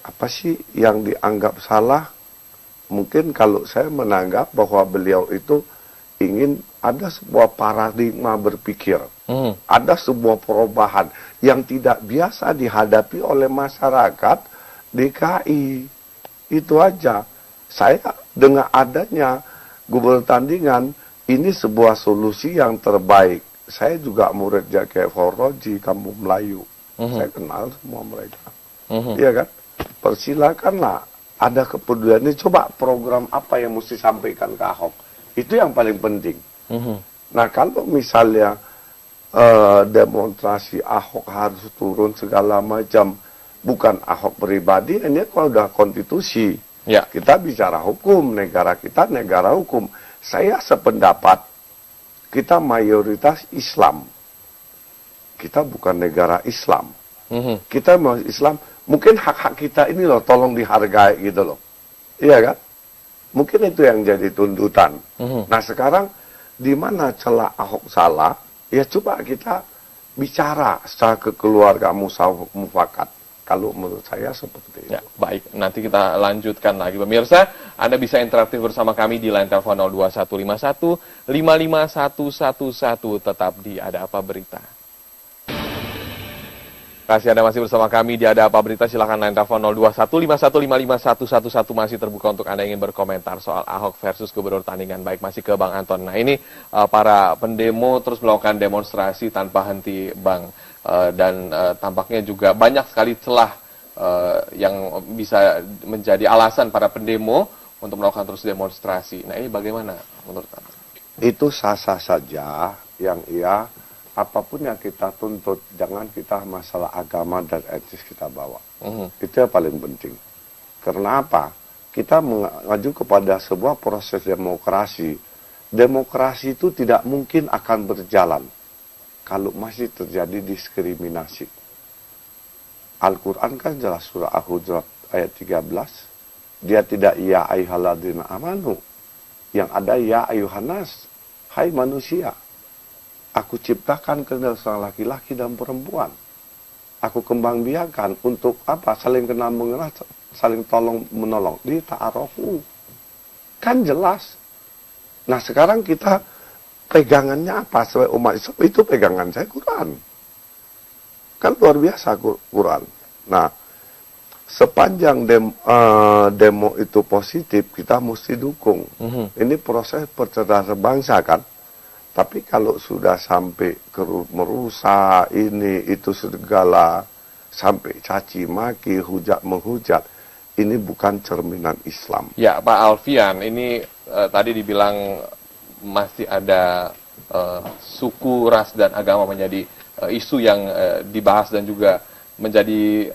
apa sih yang dianggap salah? Mungkin kalau saya menanggap bahwa beliau itu ingin ada sebuah paradigma berpikir, ada sebuah perubahan yang tidak biasa dihadapi oleh masyarakat DKI. Itu aja. Saya dengan adanya gubernur tandingan, ini sebuah solusi yang terbaik. Saya juga murid Jaki Foroji, Kampung Melayu. Saya kenal semua mereka. Iya kan? Persilakanlah, ada kepedulian ini. Coba program apa yang mesti sampaikan ke Ahok. Itu yang paling penting. Nah, kalau misalnya demonstrasi Ahok harus turun segala macam, bukan Ahok pribadi, ini kalau udah konstitusi. Ya. Kita bicara hukum, negara kita negara hukum. Saya sependapat, kita mayoritas Islam. Kita bukan negara Islam. Kita mau Islam, mungkin hak-hak kita ini loh, tolong dihargai gitu loh. Iya kan? Mungkin itu yang jadi tuntutan. Nah sekarang, di mana celah Ahok salah, ya coba kita bicara secara kekeluargaan mufakat. Kalau menurut saya seperti itu. Ya, baik. Nanti kita lanjutkan lagi. Pemirsa, Anda bisa interaktif bersama kami di line telepon 02151 55111. Tetap di Ada Apa Berita. Kasih Anda masih bersama kami di Ada Apa Berita. Silahkan line telepon 02151551111 masih terbuka untuk Anda yang ingin berkomentar soal Ahok versus Gubernur Tandingan. Baik, masih ke Bang Anton. Nah ini para pendemo terus melakukan demonstrasi tanpa henti, Bang. Dan tampaknya juga banyak sekali celah yang bisa menjadi alasan para pendemo untuk melakukan terus demonstrasi. Nah ini bagaimana menurut Anda? Itu sah-sah saja, yang apapun yang kita tuntut, jangan kita masalah agama dan etis kita bawa. Itu yang paling penting. Karena apa? Kita mengacu kepada sebuah proses demokrasi. Demokrasi itu tidak mungkin akan berjalan kalau masih terjadi diskriminasi. Al-Quran kan jelas, surah Al-Hujurat ayat 13. Dia tidak ya ayyuhalladzina amanu. Yang ada ya ayyuhannas. Hai manusia. Aku ciptakan kalian seorang laki-laki dan perempuan. Aku kembang biakan untuk apa? Saling kenal mengenal, saling tolong menolong. Di ta'arofu. Kan jelas. Nah sekarang kita pegangannya apa sebagai umat Islam? Itu pegangan saya Quran. Kan luar biasa Quran. Nah, sepanjang demo itu positif, kita mesti dukung. Ini proses percerdasan bangsa kan. Tapi kalau sudah sampai merusak ini itu segala, sampai caci maki, hujat menghujat, ini bukan cerminan Islam. Ya, Pak Alfian, ini tadi dibilang masih ada suku, ras, dan agama menjadi isu yang dibahas dan juga menjadi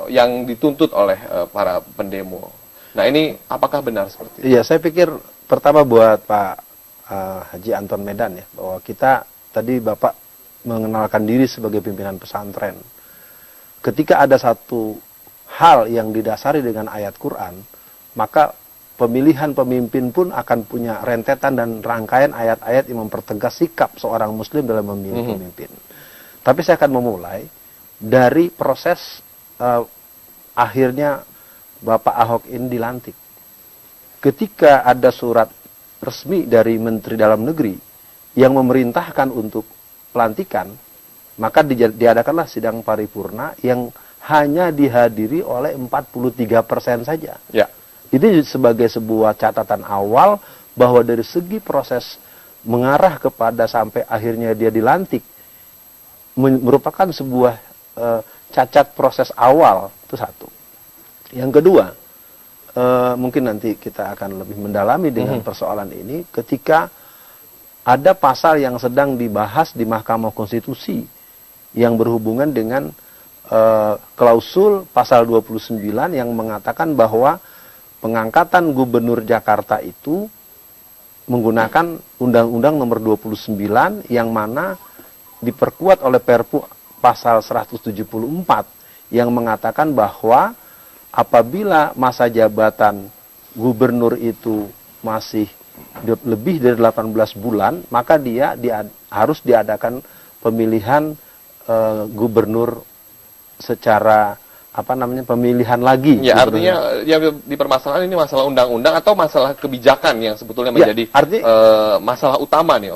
yang dituntut oleh para pendemo. Nah ini apakah benar seperti itu? Iya, saya pikir pertama buat Pak Haji Anton Medan ya, bahwa kita tadi Bapak mengenalkan diri sebagai pimpinan pesantren. Ketika ada satu hal yang didasari dengan ayat Quran, maka pemilihan pemimpin pun akan punya rentetan dan rangkaian ayat-ayat yang mempertegas sikap seorang muslim dalam memilih pemimpin. Tapi saya akan memulai dari proses akhirnya Bapak Ahok ini dilantik. Ketika ada surat resmi dari Menteri Dalam Negeri yang memerintahkan untuk pelantikan, maka diadakanlah sidang paripurna yang hanya dihadiri oleh 43% saja. Ya. Ini sebagai sebuah catatan awal bahwa dari segi proses mengarah kepada sampai akhirnya dia dilantik merupakan sebuah cacat proses awal, itu satu. Yang kedua, mungkin nanti kita akan lebih mendalami dengan persoalan ini ketika ada pasal yang sedang dibahas di Mahkamah Konstitusi yang berhubungan dengan klausul pasal 29 yang mengatakan bahwa pengangkatan gubernur Jakarta itu menggunakan Undang-Undang nomor 29 yang mana diperkuat oleh Perpu pasal 174 yang mengatakan bahwa apabila masa jabatan gubernur itu masih lebih dari 18 bulan, maka dia harus diadakan pemilihan gubernur secara pemilihan lagi. Ya, artinya yang dipermasalahan ini masalah undang-undang atau masalah kebijakan yang sebetulnya menjadi masalah utama nih.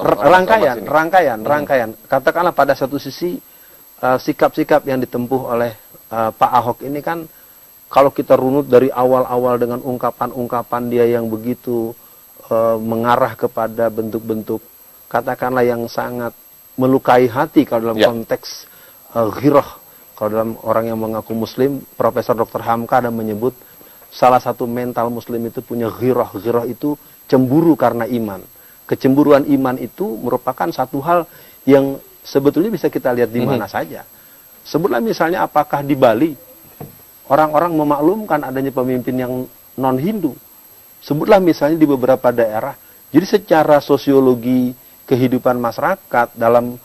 Rangkaian. Katakanlah pada satu sisi sikap-sikap yang ditempuh oleh Pak Ahok ini kan, kalau kita runut dari awal-awal dengan ungkapan-ungkapan dia yang begitu mengarah kepada bentuk-bentuk katakanlah yang sangat melukai hati kalau dalam konteks ghirah. Kalau dalam orang yang mengaku muslim, Profesor Dr. Hamka ada menyebut salah satu mental muslim itu punya ghirah. Ghirah itu cemburu karena iman. Kecemburuan iman itu merupakan satu hal yang sebetulnya bisa kita lihat di mana saja. Sebutlah misalnya apakah di Bali orang-orang memaklumkan adanya pemimpin yang non-Hindu. Sebutlah misalnya di beberapa daerah. Jadi secara sosiologi kehidupan masyarakat dalam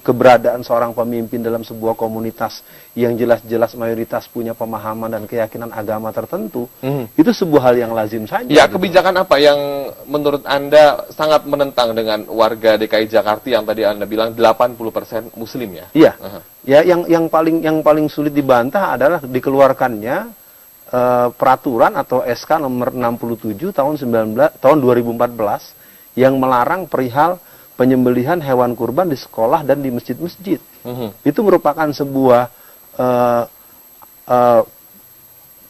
keberadaan seorang pemimpin dalam sebuah komunitas yang jelas-jelas mayoritas punya pemahaman dan keyakinan agama tertentu, itu sebuah hal yang lazim saja. Ya, kebijakan apa yang menurut Anda sangat menentang dengan warga DKI Jakarta yang tadi Anda bilang 80% Muslim ya? Iya. Ya, yang paling sulit dibantah adalah dikeluarkannya peraturan atau SK nomor 67 tahun 2014 yang melarang perihal penyembelihan hewan kurban di sekolah dan di masjid-masjid. Itu merupakan sebuah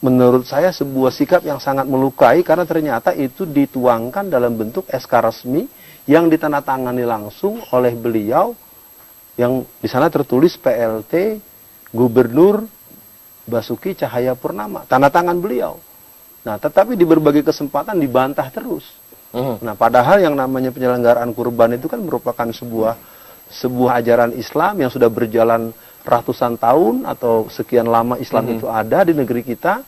menurut saya sebuah sikap yang sangat melukai karena ternyata itu dituangkan dalam bentuk SK resmi yang ditandatangani langsung oleh beliau yang di sana tertulis PLT Gubernur Basuki Cahayapurnama, tanda tangan beliau. Nah, tetapi di berbagai kesempatan dibantah terus. Nah, padahal yang namanya penyelenggaraan kurban itu kan merupakan sebuah ajaran Islam yang sudah berjalan ratusan tahun atau sekian lama Islam itu ada di negeri kita,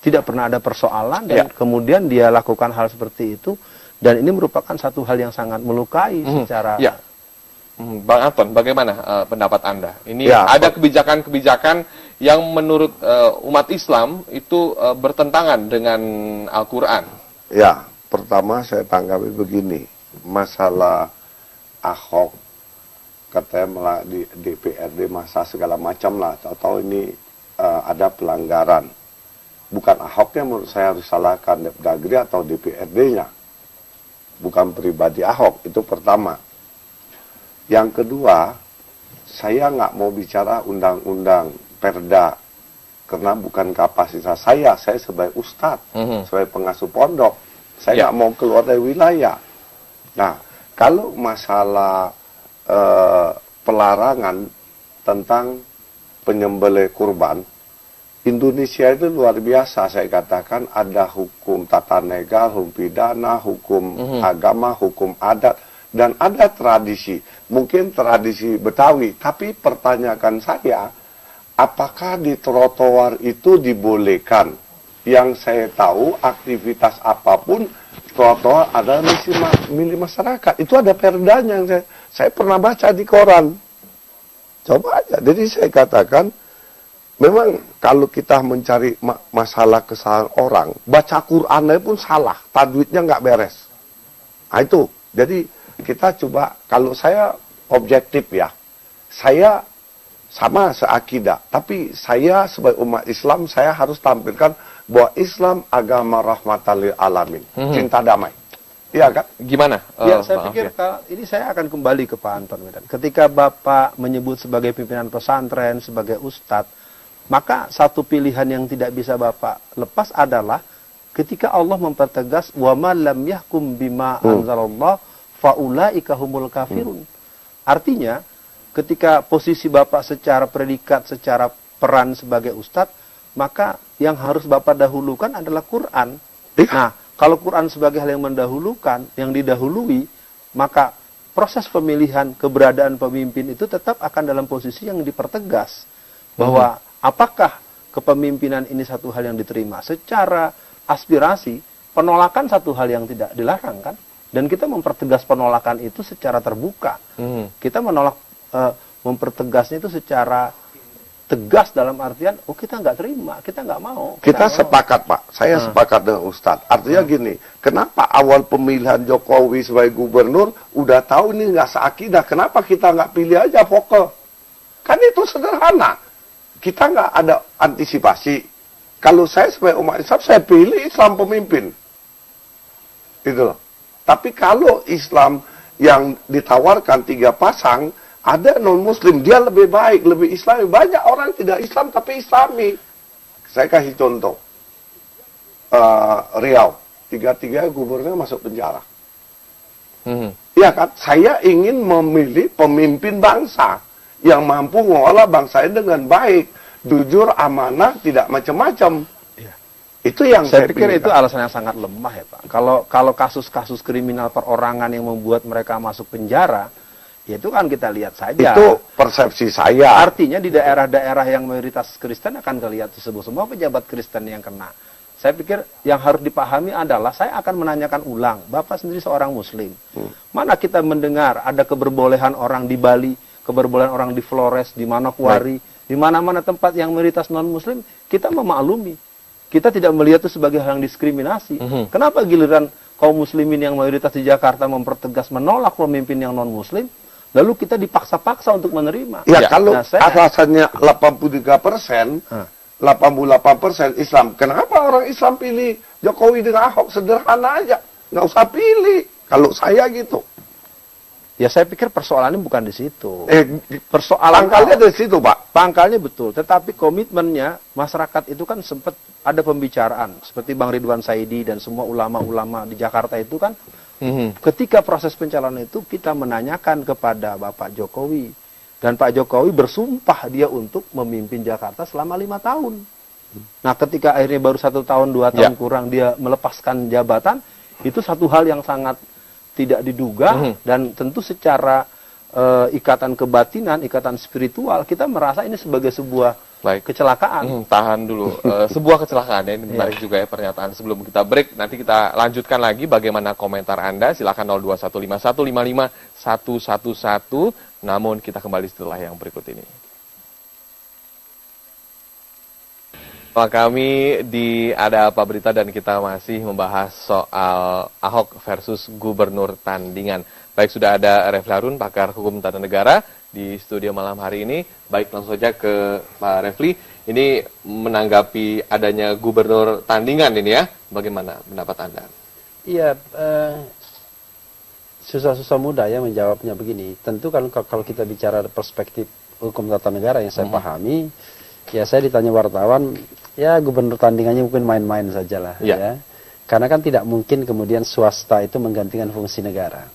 tidak pernah ada persoalan dan kemudian dia lakukan hal seperti itu dan ini merupakan satu hal yang sangat melukai secara. Bang Anton, bagaimana pendapat Anda? Ini ada kebijakan-kebijakan yang menurut umat Islam itu bertentangan dengan Al-Quran. Ya. Pertama saya tanggapi begini, masalah Ahok katanya di DPRD masa segala macam lah, atau ini ada pelanggaran. Bukan Ahoknya menurut saya harus salahkan, Depdagri atau DPRD-nya. Bukan pribadi Ahok, itu pertama. Yang kedua, saya nggak mau bicara undang-undang perda, karena bukan kapasitas saya sebagai ustadz, sebagai pengasuh pondok. Saya nggak mau keluar dari wilayah. Nah, kalau masalah pelarangan tentang penyembelih kurban, Indonesia itu luar biasa. Saya katakan ada hukum tata negara, hukum pidana, hukum agama, hukum adat, dan ada tradisi. Mungkin tradisi Betawi, tapi pertanyakan saya, apakah di trotoar itu dibolehkan? Yang saya tahu aktivitas apapun trotoar adalah milik masyarakat. Itu ada perdanya yang saya pernah baca di koran. Coba aja. Jadi saya katakan memang kalau kita mencari masalah kesalahan orang, baca Qurannya pun salah, tajwidnya nggak beres. Nah itu. Jadi kita coba, kalau saya objektif ya, saya sama seakidah, tapi saya sebagai umat Islam saya harus tampilkan bahwa Islam agama rahmatan lil alamin, cinta damai. Iya kan? Gimana? Ya, saya pikir ini saya akan kembali ke Pak Anton Medan. Ketika Bapak menyebut sebagai pimpinan pesantren, sebagai ustadz, maka satu pilihan yang tidak bisa Bapak lepas adalah ketika Allah mempertegas wa ma lam yahkum bima anzalallah faulaika humul kafirun. Artinya ketika posisi Bapak secara predikat, secara peran sebagai ustadz, maka yang harus Bapak dahulukan adalah Quran. Nah, kalau Quran sebagai hal yang mendahulukan, yang didahului, maka proses pemilihan keberadaan pemimpin itu tetap akan dalam posisi yang dipertegas. Bahwa apakah kepemimpinan ini satu hal yang diterima? Secara aspirasi, penolakan satu hal yang tidak dilarang kan? Dan kita mempertegas penolakan itu secara terbuka. Kita menolak, mempertegasnya itu secara tegas dalam artian, oh kita nggak terima, kita nggak mau. Kita sepakat Pak, saya sepakat dengan Ustadz. Artinya gini, kenapa awal pemilihan Jokowi sebagai gubernur, udah tahu ini nggak seakidah, kenapa kita nggak pilih aja Foke? Kan itu sederhana. kita nggak ada antisipasi. Kalau saya sebagai umat Islam, saya pilih Islam pemimpin. Gitu loh. Tapi kalau Islam yang ditawarkan 3 pasang, ada non-muslim, dia lebih baik, lebih islami. Banyak orang tidak Islam tapi islami. Saya kasih contoh. Riau, 3 gubernur masuk penjara. Ya kan, saya ingin memilih pemimpin bangsa yang mampu mengolah bangsa ini dengan baik. Jujur, amanah, tidak macam-macam. Ya. Itu yang saya pikir pilih, itu alasan yang sangat lemah ya Pak. Kalau kasus-kasus kriminal perorangan yang membuat mereka masuk penjara, ya itu kan kita lihat saja. Itu persepsi saya. Artinya di daerah-daerah yang mayoritas Kristen akan kelihatan semua pejabat Kristen yang kena. Saya pikir yang harus dipahami adalah saya akan menanyakan ulang. Bapak sendiri seorang Muslim. Mana kita mendengar ada keberbolehan orang di Bali, keberbolehan orang di Flores, di Manokwari, di mana-mana tempat yang mayoritas non-Muslim, kita memaklumi. Kita tidak melihat itu sebagai hal yang diskriminasi. Kenapa giliran kaum Muslimin yang mayoritas di Jakarta mempertegas menolak pemimpin yang non-Muslim, lalu kita dipaksa-paksa untuk menerima? Ya, kalau alasannya 83%, 88% Islam, kenapa orang Islam pilih Jokowi dengan Ahok? Sederhana aja, nggak usah pilih. Kalau saya gitu. Ya saya pikir persoalannya bukan di situ. Persoalan pangkalnya dari situ, Pak. Pangkalnya betul, tetapi komitmennya masyarakat itu kan sempat ada pembicaraan seperti Bang Ridwan Saidi dan semua ulama-ulama di Jakarta itu kan ketika proses pencalonan itu kita menanyakan kepada Bapak Jokowi dan Pak Jokowi bersumpah dia untuk memimpin Jakarta selama 5 tahun. Nah, ketika akhirnya baru 1 tahun 2 tahun kurang dia melepaskan jabatan, itu satu hal yang sangat tidak diduga dan tentu secara ikatan kebatinan, ikatan spiritual kita merasa ini sebagai sebuah kecelakaan. Tahan dulu, sebuah kecelakaan ya, ini menarik juga ya pernyataan. Sebelum kita break, nanti kita lanjutkan lagi bagaimana komentar Anda. Silakan 02151551111. Namun kita kembali setelah yang berikut ini. Kami di Ada Apa Berita dan kita masih membahas soal Ahok versus Gubernur Tandingan. Baik, sudah ada Refli Harun, pakar hukum tata negara di studio malam hari ini. Baik, langsung saja ke Pak Refli. Ini menanggapi adanya Gubernur Tandingan ini ya, bagaimana pendapat Anda? Iya, susah-susah mudah ya menjawabnya begini. Tentu kan kalau kita bicara perspektif hukum tata negara yang saya pahami, ya saya ditanya wartawan, ya gubernur tandingannya mungkin main-main saja lah. Ya. Karena kan tidak mungkin kemudian swasta itu menggantikan fungsi negara.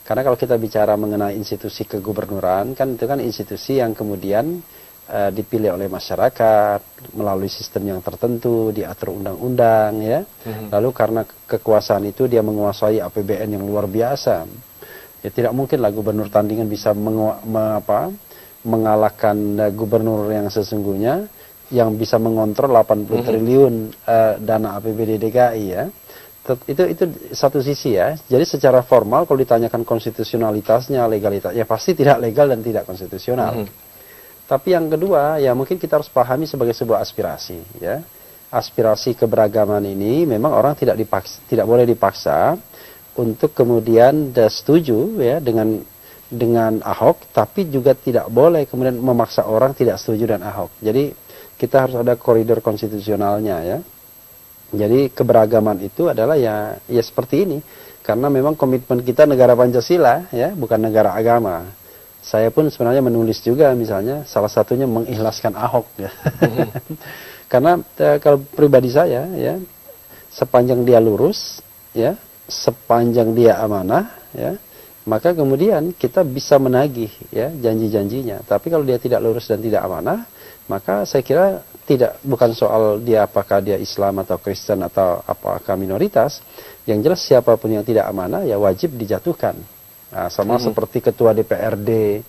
Karena kalau kita bicara mengenai institusi kegubernuran, kan itu kan institusi yang kemudian dipilih oleh masyarakat melalui sistem yang tertentu, diatur undang-undang, ya. Lalu karena kekuasaan itu dia menguasai APBN yang luar biasa. Ya tidak mungkinlah gubernur tandingan bisa mengalahkan gubernur yang sesungguhnya yang bisa mengontrol 80 triliun dana APBD DKI, ya. Itu satu sisi ya. Jadi secara formal kalau ditanyakan konstitusionalitasnya, legalitasnya, pasti tidak legal dan tidak konstitusional. Tapi yang kedua, ya mungkin kita harus pahami sebagai sebuah aspirasi, ya. Aspirasi keberagaman ini memang orang tidak boleh dipaksa untuk kemudian setuju ya dengan Ahok, tapi juga tidak boleh kemudian memaksa orang tidak setuju dengan Ahok. Jadi kita harus ada koridor konstitusionalnya, ya. Jadi keberagaman itu adalah ya seperti ini, karena memang komitmen kita negara Pancasila, ya, bukan negara agama. Saya pun sebenarnya menulis juga, misalnya salah satunya mengikhlaskan Ahok, ya. Karena kalau pribadi saya, ya, sepanjang dia lurus, ya, sepanjang dia amanah, ya, maka kemudian kita bisa menagih, ya, janji-janjinya. Tapi kalau dia tidak lurus dan tidak amanah, maka saya kira bukan soal dia apakah dia Islam atau Kristen atau apakah minoritas. Yang jelas siapapun yang tidak amanah ya wajib dijatuhkan. Nah, sama seperti ketua DPRD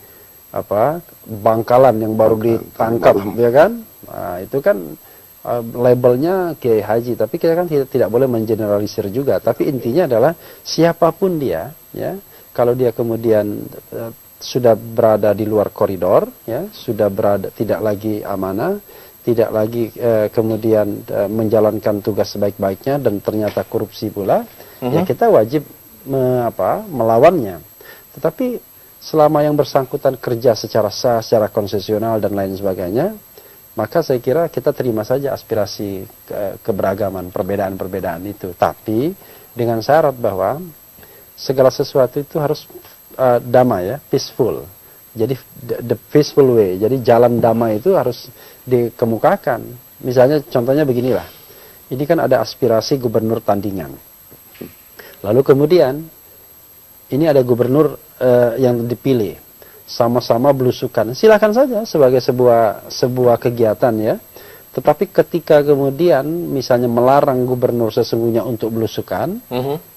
Bangkalan yang baru ditangkap, ya kan? Nah, itu kan labelnya Kiai Haji, tapi kita kan tidak boleh mengeneralisir juga. Tapi intinya adalah siapapun dia, ya, kalau dia kemudian sudah berada di luar koridor, ya, sudah berada tidak lagi amanah, tidak lagi kemudian menjalankan tugas sebaik-baiknya dan ternyata korupsi pula, ya kita wajib melawannya. Tetapi selama yang bersangkutan kerja secara sah, secara konsesional dan lain sebagainya, maka saya kira kita terima saja aspirasi keberagaman, perbedaan-perbedaan itu. Tapi dengan syarat bahwa segala sesuatu itu harus damai ya, peaceful. Jadi the peaceful way. Jadi jalan damai itu harus dikemukakan. Misalnya contohnya beginilah. Ini kan ada aspirasi gubernur tandingan. Lalu kemudian ini ada gubernur yang dipilih. Sama-sama belusukan. Silakan saja sebagai sebuah kegiatan ya. Tetapi ketika kemudian misalnya melarang gubernur sesungguhnya untuk belusukan,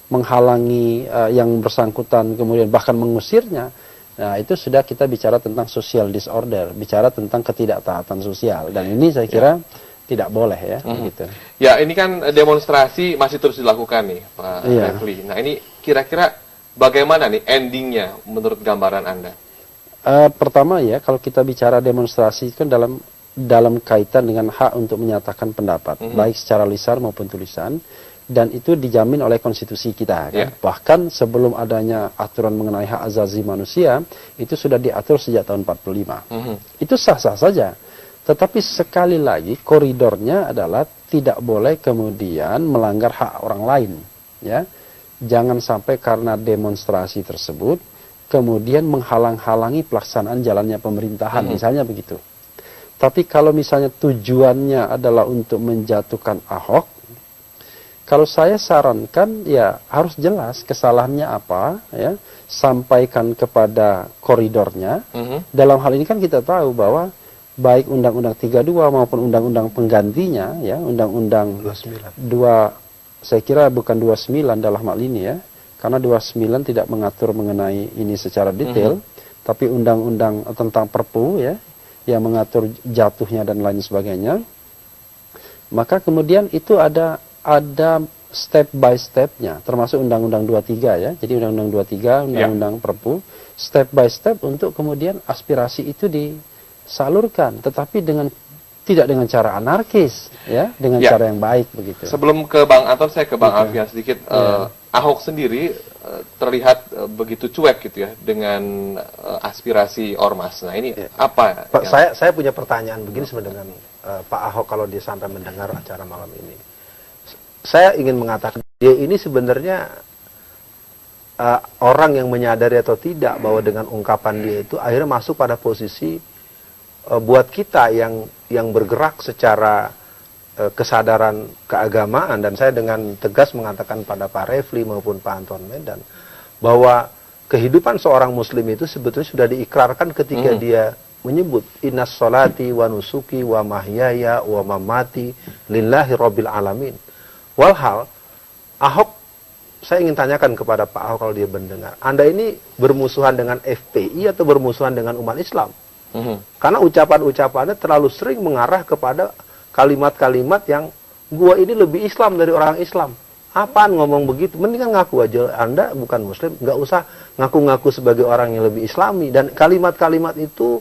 menghalangi yang bersangkutan kemudian bahkan mengusirnya, nah itu sudah kita bicara tentang social disorder, bicara tentang ketidaktaatan sosial. Dan ini saya kira tidak boleh ya. Gitu. Ya ini kan demonstrasi masih terus dilakukan nih Pak Refli. Nah ini kira-kira bagaimana nih endingnya menurut gambaran Anda? Pertama ya, kalau kita bicara demonstrasi kan dalam kaitan dengan hak untuk menyatakan pendapat, baik secara lisan maupun tulisan, dan itu dijamin oleh konstitusi kita kan. Bahkan sebelum adanya aturan mengenai hak asasi manusia, itu sudah diatur sejak tahun 45. Itu sah-sah saja. Tetapi sekali lagi koridornya adalah tidak boleh kemudian melanggar hak orang lain, ya. Jangan sampai karena demonstrasi tersebut kemudian menghalang-halangi pelaksanaan jalannya pemerintahan, misalnya begitu. Tapi kalau misalnya tujuannya adalah untuk menjatuhkan Ahok, kalau saya sarankan ya harus jelas kesalahannya apa, ya, sampaikan kepada koridornya. Dalam hal ini kan kita tahu bahwa baik Undang-Undang 32 maupun Undang-Undang penggantinya, ya, Undang-Undang 29, saya kira bukan 29 dalam hal ini ya. Karena 29 tidak mengatur mengenai ini secara detail, tapi undang-undang tentang Perpu ya, yang mengatur jatuhnya dan lain sebagainya. Maka kemudian itu ada step by stepnya, termasuk undang-undang 23 ya. Jadi undang-undang 23, undang-undang Perpu, step by step untuk kemudian aspirasi itu disalurkan, tetapi tidak dengan cara anarkis ya, dengan cara yang baik begitu. Sebelum ke Bang Anton, saya ke Bang Alfian sedikit. Ahok sendiri terlihat begitu cuek gitu ya dengan aspirasi ormas. Nah ini apa? Pak, saya punya pertanyaan begini sebenarnya dengan Pak Ahok kalau dia sampai mendengar acara malam ini. Saya ingin mengatakan dia ini sebenarnya orang yang menyadari atau tidak bahwa dengan ungkapan dia itu akhirnya masuk pada posisi buat kita yang bergerak secara kesadaran keagamaan, dan saya dengan tegas mengatakan pada Pak Refli maupun Pak Anton Medan bahwa kehidupan seorang muslim itu sebetulnya sudah diikrarkan ketika dia menyebut innas sholati wa nusuki wa mahyaya wa mamati lillahi rabbil alamin. Walhal Ahok, saya ingin tanyakan kepada Pak Ahok kalau dia mendengar, Anda ini bermusuhan dengan FPI atau bermusuhan dengan umat Islam? Karena ucapan-ucapannya terlalu sering mengarah kepada kalimat-kalimat yang gua ini lebih Islam dari orang Islam. Apaan ngomong begitu? Mendingan ngaku aja Anda bukan Muslim, nggak usah ngaku-ngaku sebagai orang yang lebih Islami. Dan kalimat-kalimat itu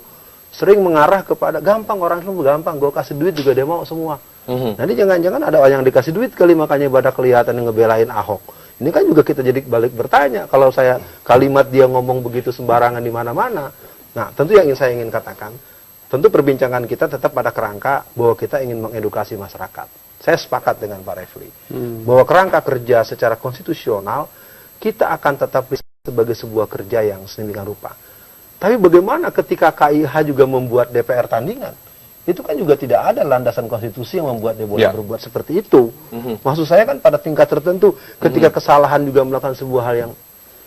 sering mengarah kepada gampang, orang Islam gampang, gua kasih duit juga dia mau semua. Nanti jangan-jangan ada orang yang dikasih duit kali makanya pada kelihatan yang ngebelain Ahok. Ini kan juga kita jadi balik bertanya, kalau saya kalimat dia ngomong begitu sembarangan di mana-mana. Nah, tentu yang saya ingin katakan, tentu perbincangan kita tetap pada kerangka bahwa kita ingin mengedukasi masyarakat. Saya sepakat dengan Pak Refli bahwa kerangka kerja secara konstitusional kita akan tetap sebagai sebuah kerja yang sedemikian rupa. Tapi bagaimana ketika KIH juga membuat DPR tandingan? Itu kan juga tidak ada landasan konstitusi yang membuat dia boleh berbuat seperti itu. Maksud saya kan pada tingkat tertentu ketika kesalahan juga melakukan sebuah hal yang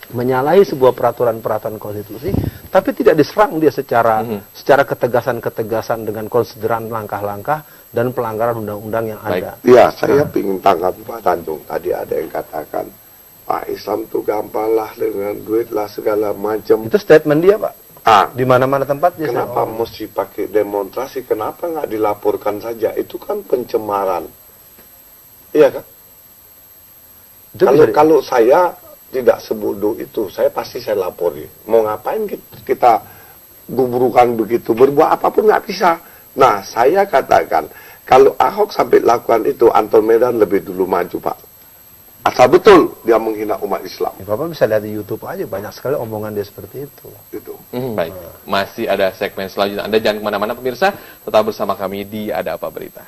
menyalahi sebuah peraturan-peraturan konstitusi, tapi tidak diserang dia secara ketegasan-ketegasan dengan konsideran langkah-langkah dan pelanggaran undang-undang yang ada. Ya, saya ingin tanggapi Pak Tanjung. Tadi ada yang katakan, Pak Islam tuh gampang lah dengan duit lah segala macam. Itu statement dia, Pak. Di mana-mana tempat dia. Kenapa mesti pakai demonstrasi? Kenapa nggak dilaporkan saja? Itu kan pencemaran. Iya kan? Kalau saya tidak sebodoh itu, saya pasti saya lapori. Mau ngapain kita gubrukan begitu, berbuat apapun nggak bisa. Nah, saya katakan, kalau Ahok sampai lakukan itu, Anton Medan lebih dulu maju, Pak. Asal betul dia menghina umat Islam. Ya, Bapak bisa lihat di YouTube aja, banyak sekali omongan dia seperti itu. Gitu. Baik, masih ada segmen selanjutnya. Anda jangan kemana-mana pemirsa, tetap bersama kami di Ada Apa Berita.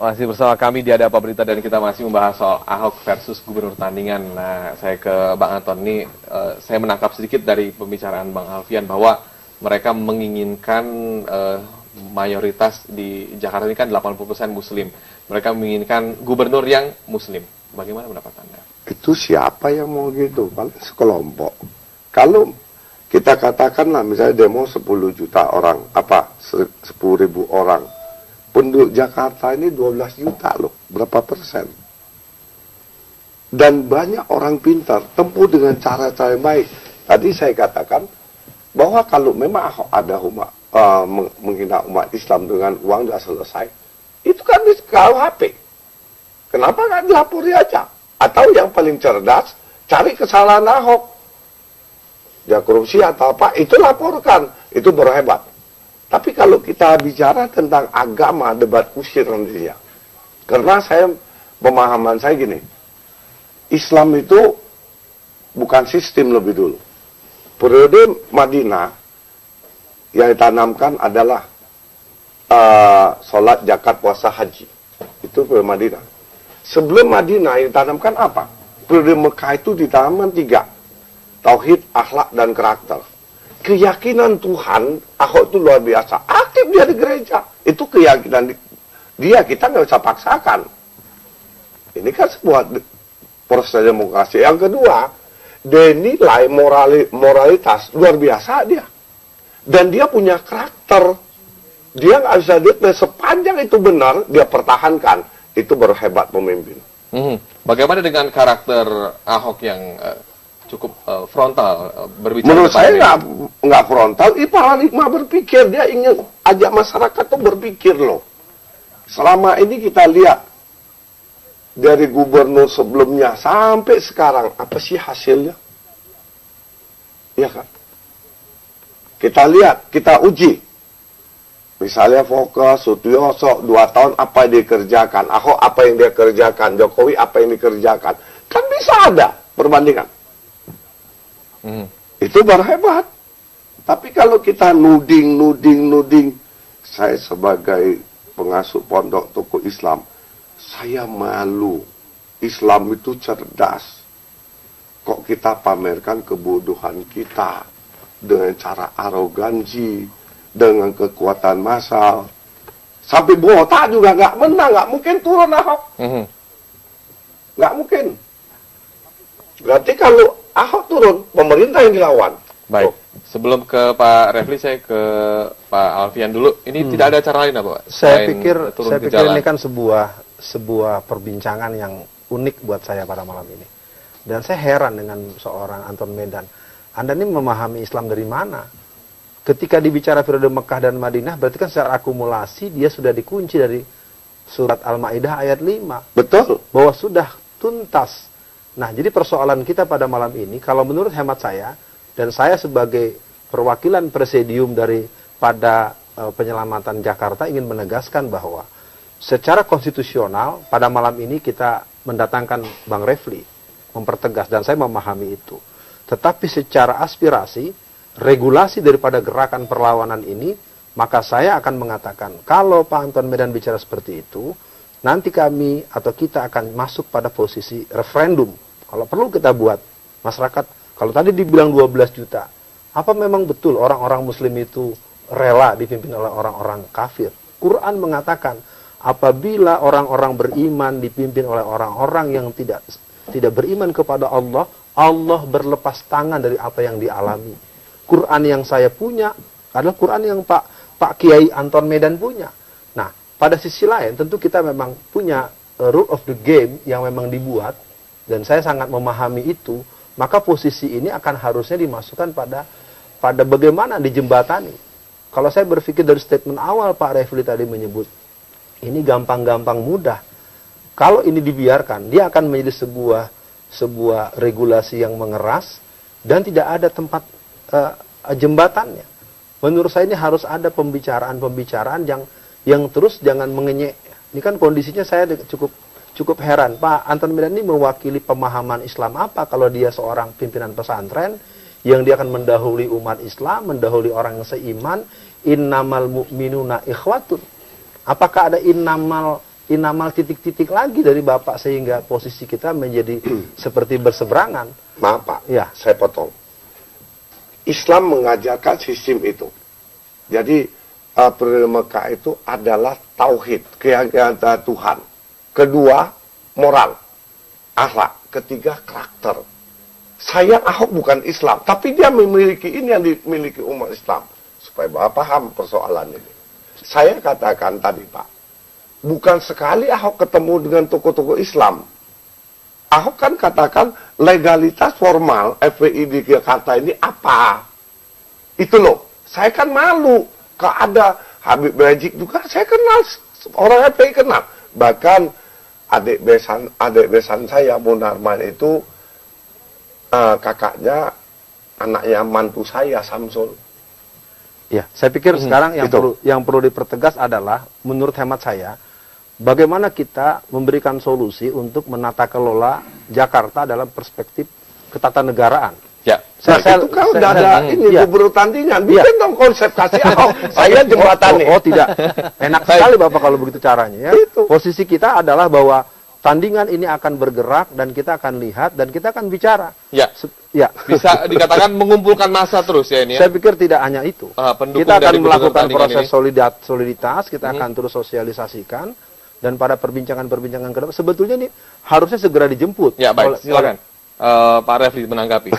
Masih bersama kami di Ada Apa Berita dan kita masih membahas soal Ahok versus Gubernur Tandingan. Nah, saya ke Bang Anton ini, saya menangkap sedikit dari pembicaraan Bang Alfian bahwa mereka menginginkan mayoritas di Jakarta ini kan 80% Muslim. Mereka menginginkan gubernur yang Muslim. Bagaimana pendapat Anda? Itu siapa yang mau gitu? Paling sekelompok. Kalau kita katakanlah misalnya demo 10 juta orang, 10.000 orang. Penduduk Jakarta ini 12 juta loh. Berapa persen? Dan banyak orang pintar tempuh dengan cara-cara yang baik. Tadi saya katakan bahwa kalau memang ada menghina umat Islam dengan uang sudah selesai, itu kan di KUHP. Kenapa nggak dilapori aja? Atau yang paling cerdas, cari kesalahan Ahok. Dia korupsi atau apa, itu laporkan. Itu baru hebat. Tapi kalau kita bicara tentang agama, debat kusir nantinya. Karena pemahaman saya gini, Islam itu bukan sistem lebih dulu. Periode Madinah yang ditanamkan adalah sholat, zakat, puasa, haji. Itu periode Madinah. Sebelum Madinah yang ditanamkan apa? Periode Mekah itu ditanamkan 3. Tauhid, akhlak, dan karakter. Keyakinan Tuhan, Ahok itu luar biasa. Aktif dia di gereja. Itu keyakinan dia, kita nggak bisa paksakan. Ini kan sebuah proses demokrasi. Yang kedua, dia nilai moralitas luar biasa dia. Dan dia punya karakter. Dia nggak bisa sepanjang itu benar, dia pertahankan. Itu berhebat pemimpin. Bagaimana dengan karakter Ahok yang cukup frontal berbicara? Menurut saya nggak frontal, ini paradigma berpikir. Dia ingin ajak masyarakat tuh berpikir loh. Selama ini kita lihat dari gubernur sebelumnya sampai sekarang, apa sih hasilnya? Iya kan? Kita lihat, kita uji. Misalnya Fokus, Sutioso, 2 tahun apa yang dikerjakan, Ahok apa yang dia kerjakan, Jokowi apa yang dikerjakan. Kan bisa ada perbandingan. Itu baru hebat. Tapi kalau kita nuding, saya sebagai pengasuh pondok tokoh Islam, saya malu. Islam itu cerdas. Kok kita pamerkan kebodohan kita dengan cara arogansi, dengan kekuatan massal. Sampai botak juga nggak menang, nggak mungkin turun Ahok. Nggak mungkin. Berarti kalau Ahok turun, pemerintah yang dilawan. Baik, sebelum ke Pak Refli, saya ke Pak Alfian dulu. Ini tidak ada cara lain apa, Pak? Saya pikir ini kan sebuah perbincangan yang unik buat saya pada malam ini. Dan saya heran dengan seorang Anton Medan. Anda ini memahami Islam dari mana? Ketika dibicara periode Mekah dan Madinah, berarti kan secara akumulasi dia sudah dikunci dari surat Al-Maidah ayat 5. Betul. Bahwa sudah tuntas. Nah, jadi persoalan kita pada malam ini, kalau menurut hemat saya, dan saya sebagai perwakilan presidium daripada penyelamatan Jakarta ingin menegaskan bahwa secara konstitusional pada malam ini kita mendatangkan Bang Refli, mempertegas, dan saya memahami itu. Tetapi secara aspirasi, regulasi daripada gerakan perlawanan ini, maka saya akan mengatakan, kalau Pak Anton Medan bicara seperti itu, nanti kami atau kita akan masuk pada posisi referendum. Kalau perlu kita buat masyarakat, kalau tadi dibilang 12 juta, apa memang betul orang-orang muslim itu rela dipimpin oleh orang-orang kafir? Quran mengatakan, apabila orang-orang beriman dipimpin oleh orang-orang yang tidak beriman kepada Allah, Allah berlepas tangan dari apa yang dialami. Quran yang saya punya adalah Quran yang Pak Kiai Anton Medan punya. Nah, pada sisi lain tentu kita memang punya rule of the game yang memang dibuat, dan saya sangat memahami itu. Maka posisi ini akan harusnya dimasukkan pada bagaimana dijembatani. Kalau saya berpikir dari statement awal Pak Refli tadi menyebut ini gampang-gampang mudah. Kalau ini dibiarkan, dia akan menjadi sebuah regulasi yang mengeras dan tidak ada tempat jembatannya. menurut saya ini harus ada pembicaraan-pembicaraan yang terus jangan mengenyek. Ini kan kondisinya saya cukup heran. Pak Anton Medan ini mewakili pemahaman Islam apa kalau dia seorang pimpinan pesantren yang dia akan mendahului umat Islam, mendahului orang yang seiman, innamal mu'minuna ikhwatun. Apakah ada innamal titik-titik lagi dari Bapak sehingga posisi kita menjadi seperti berseberangan? Maaf Pak, Ya. saya potong. Islam mengajarkan sistem itu. Jadi periode Mekah itu adalah tauhid, keyakinan Tuhan. Kedua, moral, akhlak. Ketiga, karakter. Sayang Ahok bukan Islam, tapi dia memiliki ini yang dimiliki umat Islam. Supaya Bapak paham persoalan ini. Saya katakan tadi Pak, bukan sekali Ahok ketemu dengan tokoh-tokoh Islam. Ahok kan katakan legalitas formal FPI di Jakarta ini apa? Itu loh, saya kan malu. Kalau ada Habib Rizik juga, saya kenal, orang FPI kenal. Bahkan adik besan saya, Munarman itu kakaknya, anaknya mantu saya, Samsul. Ya, saya pikir sekarang yang perlu dipertegas adalah, menurut hemat saya, bagaimana kita memberikan solusi untuk menata kelola Jakarta dalam perspektif ketatanegaraan. Ya. Itu kan udah ada ini gubernur tandingan. Bikin dong konsep kasih Ahok. Saya jembatani. Oh, tidak. Enak sekali Bapak kalau begitu caranya ya. Posisi kita adalah bahwa tandingan ini akan bergerak dan kita akan lihat dan kita akan bicara. Ya. Ya. Bisa dikatakan mengumpulkan massa terus ya ini ya. Saya pikir tidak hanya itu. Pendukung Kita akan dari melakukan tandingan proses ini. soliditas, kita akan terus sosialisasikan, dan pada perbincangan-perbincangan ke depan sebetulnya ini harusnya segera dijemput. Ya baik, silakan. Pak Refli menanggapi.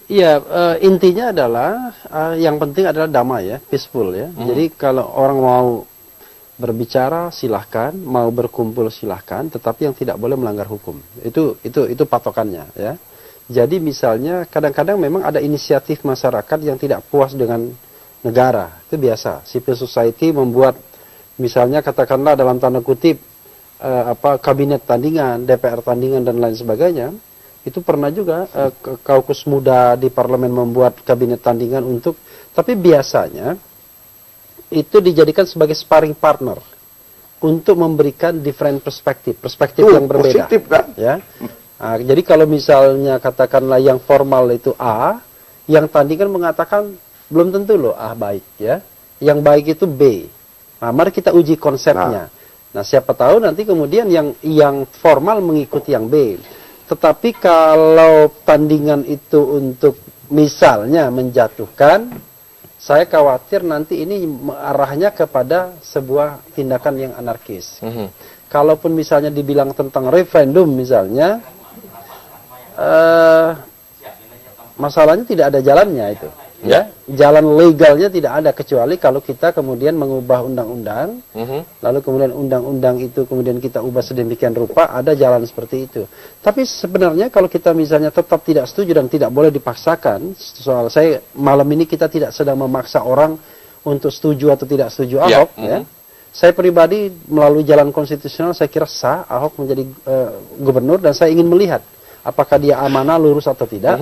Iya, intinya adalah yang penting adalah damai ya, peaceful ya. Jadi kalau orang mau berbicara silahkan, mau berkumpul silahkan, tetapi yang tidak boleh melanggar hukum. Itu patokannya ya. Jadi misalnya kadang-kadang memang ada inisiatif masyarakat yang tidak puas dengan negara, itu biasa. Civil society membuat misalnya katakanlah dalam tanda kutip kabinet tandingan, DPR tandingan dan lain sebagainya. Itu pernah juga kaukus muda di parlemen membuat kabinet tandingan tapi biasanya itu dijadikan sebagai sparring partner untuk memberikan different perspektif yang berbeda. Positif kan? Ya. Nah, jadi kalau misalnya katakanlah yang formal itu A, yang tandingan mengatakan belum tentu loh A baik ya. Yang baik itu B. Nah, mari kita uji konsepnya. Nah, siapa tahu nanti kemudian yang formal mengikuti yang B. Tetapi kalau tandingan itu untuk misalnya menjatuhkan, saya khawatir nanti ini arahnya kepada sebuah tindakan yang anarkis. Kalaupun misalnya dibilang tentang referendum misalnya, masalahnya tidak ada jalannya itu. Ya, jalan legalnya tidak ada kecuali kalau kita kemudian mengubah undang-undang, lalu kemudian undang-undang itu kemudian kita ubah sedemikian rupa, ada jalan seperti itu. Tapi sebenarnya kalau kita misalnya tetap tidak setuju dan tidak boleh dipaksakan, soal saya malam ini kita tidak sedang memaksa orang untuk setuju atau tidak setuju Ahok, ya. Saya pribadi melalui jalan konstitusional saya kira sah Ahok menjadi gubernur dan saya ingin melihat apakah dia amanah, lurus atau tidak.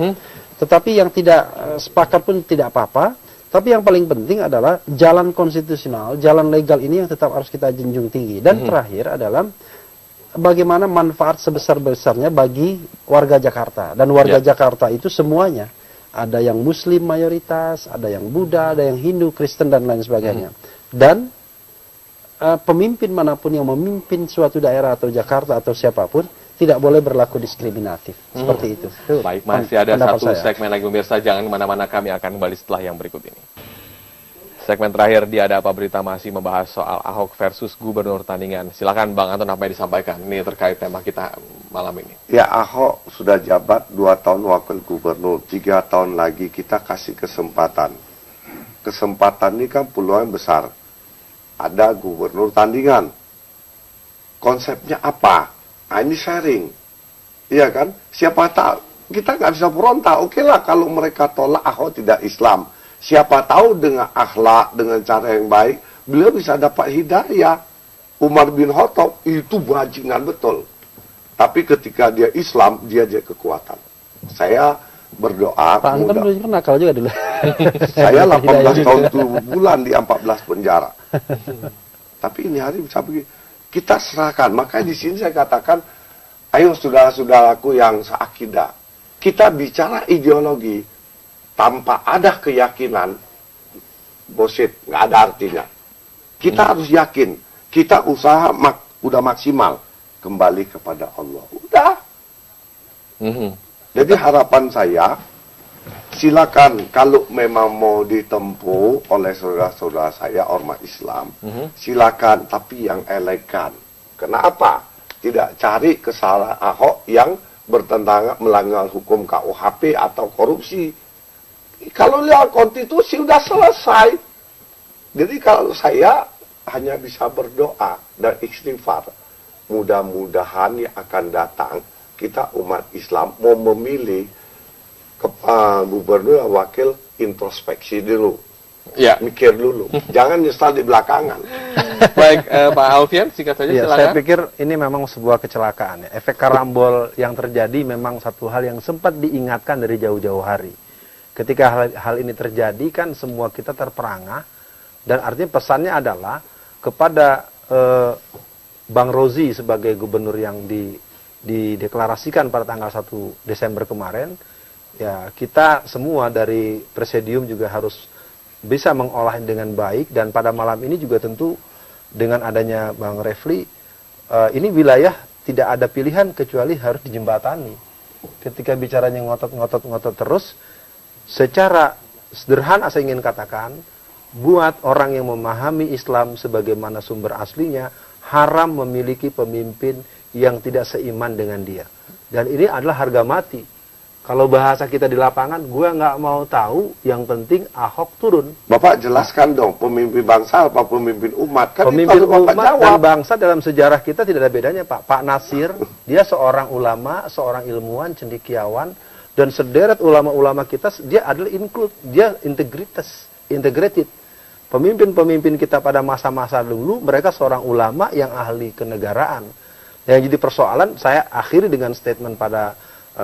Tetapi yang tidak sepakat pun tidak apa-apa. Tapi yang paling penting adalah jalan konstitusional, jalan legal ini yang tetap harus kita junjung tinggi. Dan terakhir adalah bagaimana manfaat sebesar-besarnya bagi warga Jakarta. Dan warga Jakarta itu semuanya. Ada yang Muslim mayoritas, ada yang Buddha, ada yang Hindu, Kristen, dan lain sebagainya. Dan pemimpin manapun yang memimpin suatu daerah atau Jakarta atau siapapun, tidak boleh berlaku diskriminatif seperti itu. Baik, masih ada satu segmen lagi pemirsa, jangan kemana-mana, kami akan kembali setelah yang berikut ini. Segmen terakhir di Ada Apa Berita masih membahas soal Ahok versus Gubernur Tandingan. Silakan Bang Anton, apa yang disampaikan ini terkait tema kita malam ini? Ya, Ahok sudah jabat 2 tahun wakil gubernur, 3 tahun lagi kita kasih kesempatan. Kesempatan ini kan peluang besar. Ada gubernur tandingan. Konsepnya apa? Nah, ini sharing, iya kan? Siapa tahu kita nggak bisa berontak. Oke lah kalau mereka tolak Ahok tidak Islam. Siapa tahu dengan akhlak, dengan cara yang baik, beliau bisa dapat hidayah. Umar bin Khattab itu bajingan betul. Tapi ketika dia Islam, dia kekuatan. Saya berdoa. Pak Anton dulu nakal juga dulu. Saya 18 tahun 7 bulan di 14 penjara. Tapi ini hari bisa begini. Kita serahkan. Makanya di sini saya katakan, ayo saudara-saudaraku yang seakidah, kita bicara ideologi tanpa ada keyakinan, bullshit, nggak ada artinya. Kita harus yakin. Kita usaha udah maksimal kembali kepada Allah. Udah. Jadi harapan saya, silakan kalau memang mau ditempuh oleh saudara-saudara saya ormas Islam, silakan, tapi yang elegan. Kenapa? Tidak cari kesalahan Ahok yang bertentangan melanggar hukum KUHP atau korupsi. Kalau lihat konstitusi udah selesai. Jadi kalau saya hanya bisa berdoa dan istighfar, mudah-mudahan yang akan datang kita umat Islam mau memilih gubernur wakil introspeksi dulu, mikir dulu, jangan nyesal di belakangan. Baik, Pak Alfian, singkat saja silakan. Saya pikir ini memang sebuah kecelakaan. Efek karambol yang terjadi memang satu hal yang sempat diingatkan dari jauh-jauh hari. Ketika hal ini terjadi kan semua kita terperangah, dan artinya pesannya adalah kepada Bang Rozi sebagai gubernur yang dideklarasikan pada tanggal 1 Desember kemarin, ya kita semua dari presidium juga harus bisa mengolah dengan baik, dan pada malam ini juga tentu dengan adanya Bang Refli, ini wilayah tidak ada pilihan kecuali harus dijembatani. Ketika bicaranya ngotot terus, secara sederhana saya ingin katakan, buat orang yang memahami Islam sebagaimana sumber aslinya, haram memiliki pemimpin yang tidak seiman dengan dia. Dan ini adalah harga mati. Kalau bahasa kita di lapangan, gue nggak mau tahu, yang penting Ahok turun. Bapak jelaskan dong, pemimpin bangsa apa pemimpin umat? Kan pemimpin itu Bapak umat jawab. dan bangsa dalam sejarah kita tidak ada bedanya, Pak. Pak Nasir, dia seorang ulama, seorang ilmuwan, cendekiawan, dan sederet ulama-ulama kita, dia adalah dia integrated. Pemimpin-pemimpin kita pada masa-masa dulu, mereka seorang ulama yang ahli kenegaraan. Yang jadi persoalan, saya akhiri dengan statement pada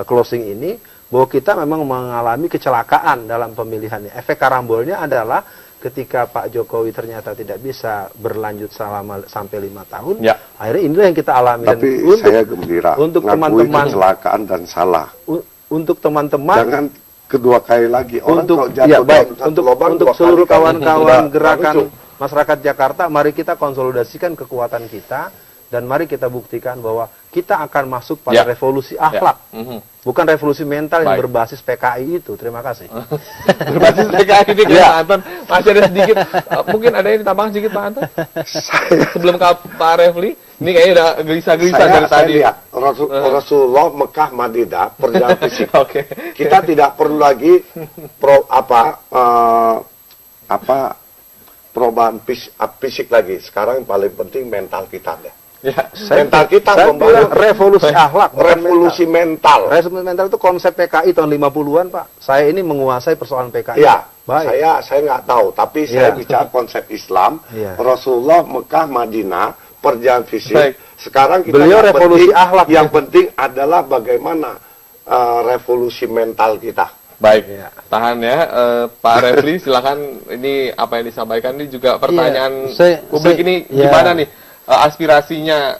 closing ini, bahwa kita memang mengalami kecelakaan dalam pemilihannya. Efek karambolnya adalah ketika Pak Jokowi ternyata tidak bisa berlanjut selama sampai 5 tahun, akhirnya inilah yang kita alami. Tapi dan saya gembira, untuk ngakui teman-teman kecelakaan dan salah. Untuk teman-teman, jangan kedua kali lagi. Orang untuk kalau jatuh untuk seluruh kawan-kawan gerakan lucu. masyarakat Jakarta, mari kita konsolidasikan kekuatan kita, dan mari kita buktikan bahwa kita akan masuk pada revolusi akhlak, bukan revolusi mental yang berbasis PKI itu. Terima kasih. Berbasis PKI ini Pak Anton, masih ada sedikit, mungkin ada yang ditambahkan sedikit Pak Anton? Sebelum ke Pak Refli, ini kayaknya udah gelisah-gelisah dari tadi. Lihat, Rasulullah Mekah Madinah perjalanan fisik. Kita tidak perlu lagi perubahan fisik lagi. Sekarang yang paling penting mental kita deh. Mental kita membangun revolusi akhlak, revolusi mental. Revolusi mental itu konsep PKI tahun 50-an, Pak. Saya ini menguasai persoalan PKI. Ya, saya nggak tahu, tapi saya bicara konsep Islam. Rasulullah Mekah Madinah perjalanan fisik. Sekarang kita beliau revolusi akhlak. Yang penting adalah bagaimana revolusi mental kita. Baik, tahan ya, Pak Refli, silakan. Ini apa yang disampaikan ini juga pertanyaan publik ini gimana nih? Aspirasinya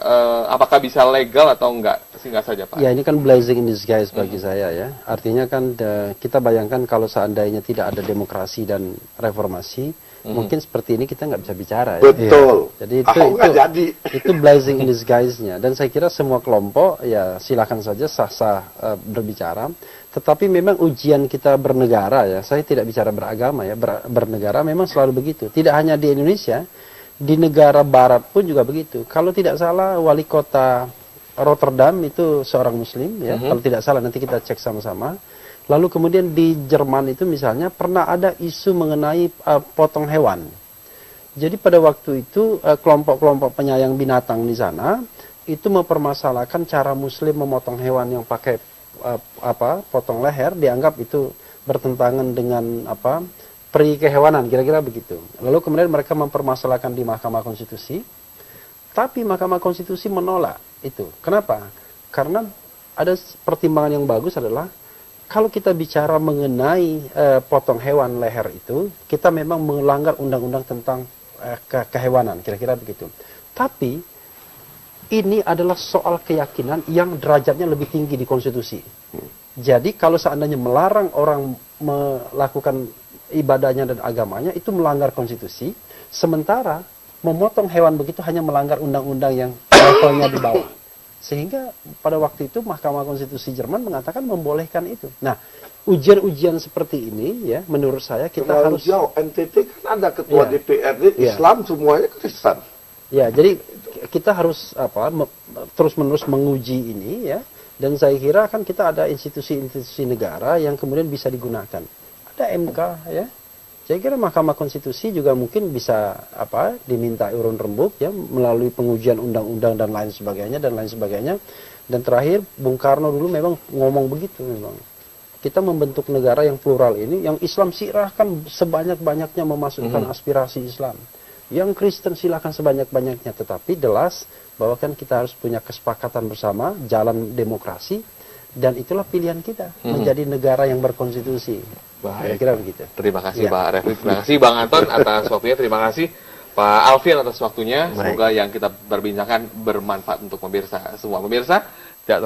apakah bisa legal atau enggak? Singkat saja Pak. Ya, ini kan blazing in disguise bagi saya ya. Artinya kan kita bayangkan kalau seandainya tidak ada demokrasi dan reformasi, mungkin seperti ini kita nggak bisa bicara ya. Betul. Jadi itu blazing in disguise-nya. Dan saya kira semua kelompok ya silakan saja sah-sah berbicara. Tetapi memang ujian kita bernegara ya, saya tidak bicara beragama ya, bernegara memang selalu begitu. Tidak hanya di Indonesia, di negara barat pun juga begitu. Kalau tidak salah wali kota Rotterdam itu seorang muslim ya, kalau tidak salah nanti kita cek sama-sama. Lalu kemudian di Jerman itu misalnya pernah ada isu mengenai potong hewan. Jadi pada waktu itu kelompok-kelompok penyayang binatang di sana itu mempermasalahkan cara muslim memotong hewan yang pakai potong leher, dianggap itu bertentangan dengan peri kehewanan, kira-kira begitu. Lalu kemudian mereka mempermasalahkan di Mahkamah Konstitusi, tapi Mahkamah Konstitusi menolak itu. Kenapa? Karena ada pertimbangan yang bagus adalah kalau kita bicara mengenai potong hewan leher itu, kita memang melanggar undang-undang tentang kehewanan, kira-kira begitu. Tapi ini adalah soal keyakinan yang derajatnya lebih tinggi di konstitusi. Jadi kalau seandainya melarang orang melakukan ibadahnya dan agamanya, itu melanggar konstitusi. Sementara memotong hewan begitu hanya melanggar undang-undang yang levelnya di bawah. Sehingga pada waktu itu Mahkamah Konstitusi Jerman mengatakan membolehkan itu. Nah, ujian-ujian seperti ini ya, menurut saya kita harus jauh. NTT kan ada ketua DPRD Islam, semuanya Kristen. Ya, jadi kita harus terus-menerus menguji ini ya. Dan saya kira kan kita ada institusi-institusi negara yang kemudian bisa digunakan. Ada MK ya. Saya kira Mahkamah Konstitusi juga mungkin bisa diminta urun rembuk ya melalui pengujian undang-undang dan lain sebagainya. Dan terakhir Bung Karno dulu memang ngomong begitu memang. Kita membentuk negara yang plural ini, yang Islam silahkan sebanyak-banyaknya memasukkan aspirasi Islam. Yang Kristen silahkan sebanyak-banyaknya, tetapi jelas bahwa kan kita harus punya kesepakatan bersama jalan demokrasi, dan itulah pilihan kita menjadi negara yang berkonstitusi. Baik. Kira-kira begitu. Terima kasih Pak Refli, terima kasih Bang Anton atas waktunya, terima kasih Pak Alfian atas waktunya. Semoga yang kita berbincangkan bermanfaat untuk pemirsa semua. Pemirsa,